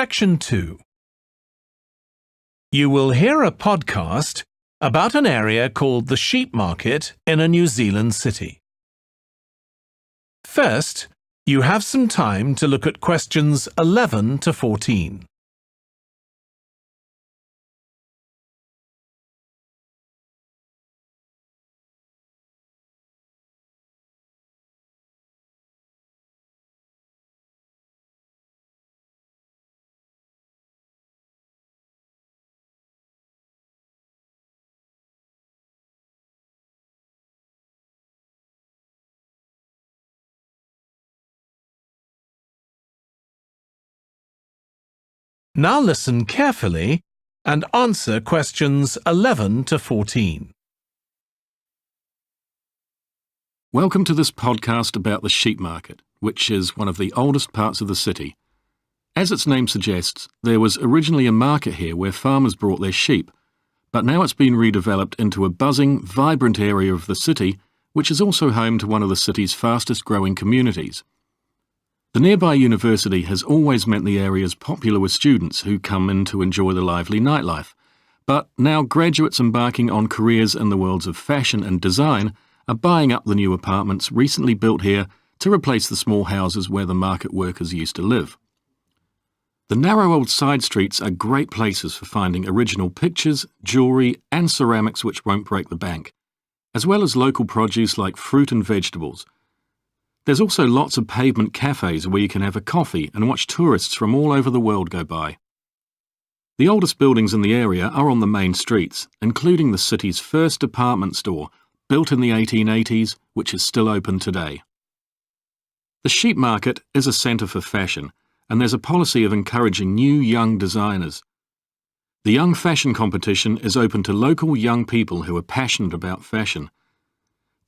Section 2. You will hear a podcast about an area called the sheep market in a New Zealand city. First, you have some time to look at questions 11 to 14. Now listen carefully and answer questions 11 to 14. Welcome to this podcast about the sheep market, which is one of the oldest parts of the city. As its name suggests, there was originally a market here where farmers brought their sheep, but now it's been redeveloped into a buzzing, vibrant area of the city, which is also home to one of the city's fastest growing communities. The nearby university has always meant the area's popular with students who come in to enjoy the lively nightlife, but now graduates embarking on careers in the worlds of fashion and design are buying up the new apartments recently built here to replace the small houses where the market workers used to live. The narrow old side streets are great places for finding original pictures, jewellery and ceramics which won't break the bank, as well as local produce like fruit and vegetables. There's also lots of pavement cafes where you can have a coffee and watch tourists from all over the world go by. The oldest buildings in the area are on the main streets, including the city's first department store, built in the 1880s, which is still open today. The sheep market is a centre for fashion, and there's a policy of encouraging new young designers. The Young Fashion Competition is open to local young people who are passionate about fashion.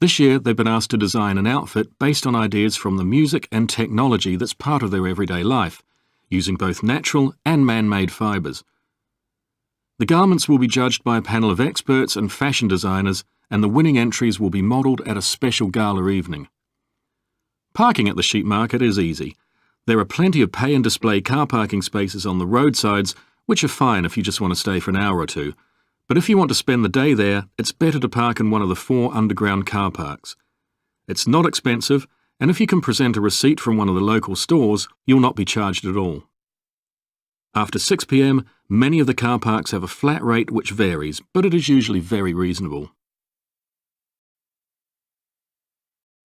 This year, they've been asked to design an outfit based on ideas from the music and technology that's part of their everyday life, using both natural and man-made fibres. The garments will be judged by a panel of experts and fashion designers, and the winning entries will be modelled at a special gala evening. Parking at the sheep market is easy. There are plenty of pay and display car parking spaces on the roadsides, which are fine if you just want to stay for an hour or two. But if you want to spend the day there, it's better to park in one of the 4 underground car parks. It's not expensive, and if you can present a receipt from one of the local stores, you'll not be charged at all. After 6 p.m, many of the car parks have a flat rate which varies, but it is usually very reasonable.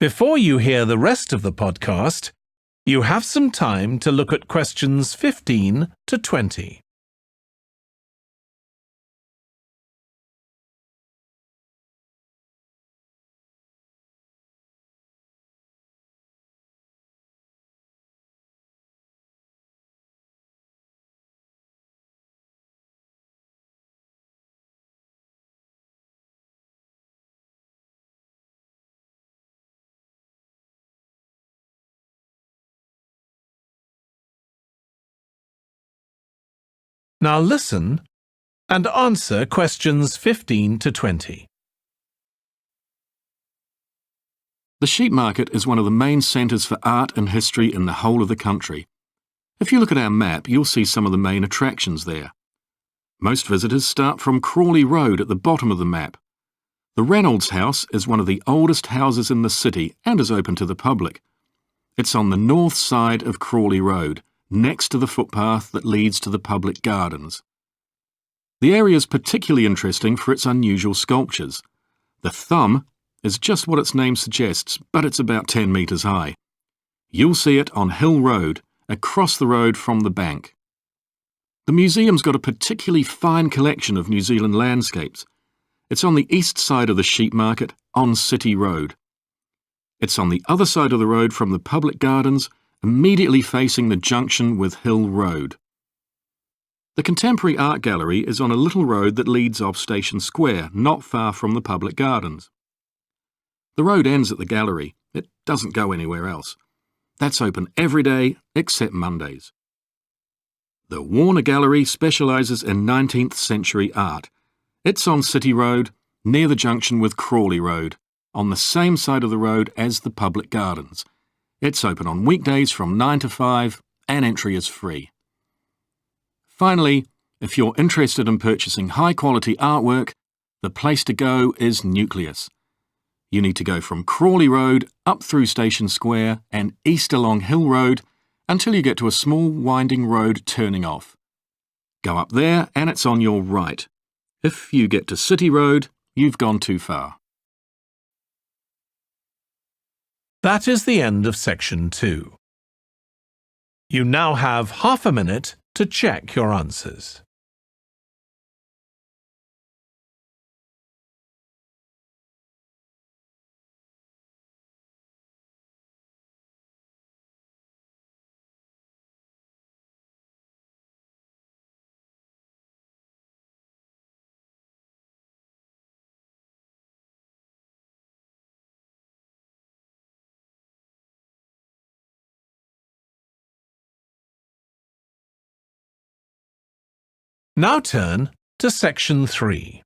Before you hear the rest of the podcast, you have some time to look at questions 15 to 20. Now listen and answer questions 15 to 20. The sheep market is one of the main centres for art and history in the whole of the country. If you look at our map, you'll see some of the main attractions there. Most visitors start from Crawley Road at the bottom of the map. The Reynolds House is one of the oldest houses in the city and is open to the public. It's on the north side of Crawley Road, next to the footpath that leads to the public gardens. The area is particularly interesting for its unusual sculptures. The thumb is just what its name suggests, but it's about 10 metres high. You'll see it on Hill Road, across the road from the bank. The museum's got a particularly fine collection of New Zealand landscapes. It's on the east side of the sheep market, on City Road. It's on the other side of the road from the public gardens, immediately facing the junction with Hill Road. The Contemporary Art Gallery is on a little road that leads off Station Square, not far from the public gardens. The road ends at the gallery. It doesn't go anywhere else. That's open every day except Mondays. The Warner Gallery specialises in 19th century art. It's on City Road, near the junction with Crawley Road, on the same side of the road as the public gardens. It's open on weekdays from 9 to 5 and entry is free. Finally, if you're interested in purchasing high-quality artwork, the place to go is Nucleus. You need to go from Crawley Road up through Station Square and east along Hill Road until you get to a small winding road turning off. Go up there and it's on your right. If you get to City Road, you've gone too far. That is the end of section 2. You now have half a minute to check your answers. Now turn to section 3.